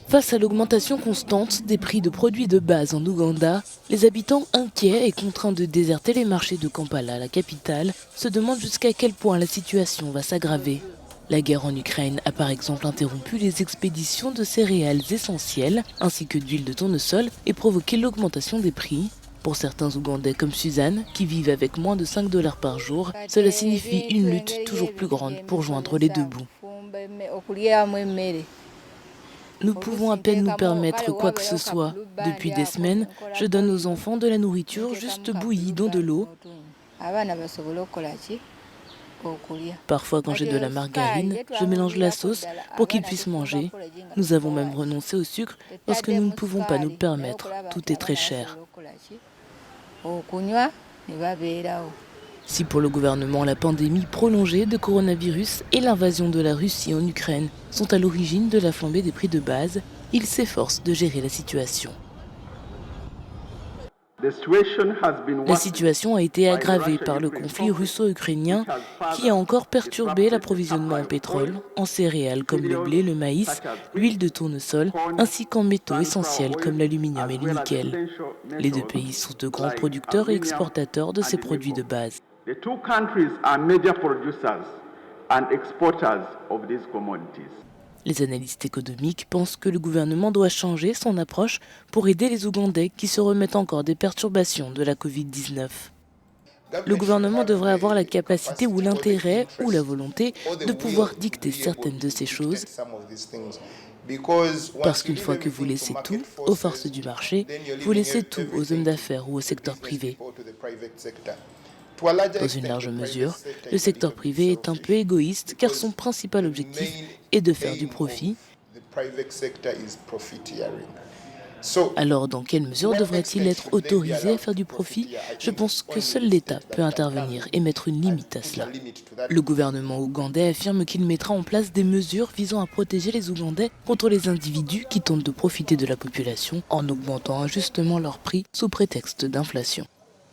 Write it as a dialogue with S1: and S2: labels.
S1: Face à l'augmentation constante des prix de produits de base en Ouganda, les habitants inquiets et contraints de déserter les marchés de Kampala, la capitale, se demandent jusqu'à quel point la situation va s'aggraver. La guerre en Ukraine a par exemple interrompu les expéditions de céréales essentielles ainsi que d'huile de tournesol et provoqué l'augmentation des prix. Pour certains Ougandais comme Suzanne, qui vivent avec moins de 5 $ par jour, cela signifie une lutte toujours plus grande pour joindre les deux bouts. Nous pouvons à peine nous permettre quoi que ce soit. Depuis des semaines, je donne aux enfants de la nourriture juste bouillie dans de l'eau. Parfois, quand j'ai de la margarine, je mélange la sauce pour qu'ils puissent manger. Nous avons même renoncé au sucre parce que nous ne pouvons pas nous le permettre. Tout est très cher. Si pour le gouvernement, la pandémie prolongée de coronavirus et l'invasion de la Russie en Ukraine sont à l'origine de la flambée des prix de base, il s'efforce de gérer la situation. La situation a été aggravée par le conflit russo-ukrainien qui a encore perturbé l'approvisionnement en pétrole, en céréales comme le blé, le maïs, l'huile de tournesol, ainsi qu'en métaux essentiels comme l'aluminium et le nickel. Les deux pays sont de grands producteurs et exportateurs de ces produits de base. Les analystes économiques pensent que le gouvernement doit changer son approche pour aider les Ougandais qui se remettent encore des perturbations de la Covid-19. Le gouvernement devrait avoir la capacité ou l'intérêt ou la volonté de pouvoir dicter certaines de ces choses. Parce qu'une fois que vous laissez tout aux forces du marché, vous laissez tout aux hommes d'affaires ou au secteur privé. Dans une large mesure, le secteur privé est un peu égoïste car son principal objectif est de faire du profit. Alors, dans quelle mesure devrait-il être autorisé à faire du profit? Je pense que seul l'État peut intervenir et mettre une limite à cela. Le gouvernement ougandais affirme qu'il mettra en place des mesures visant à protéger les Ougandais contre les individus qui tentent de profiter de la population en augmentant injustement leurs prix sous prétexte d'inflation.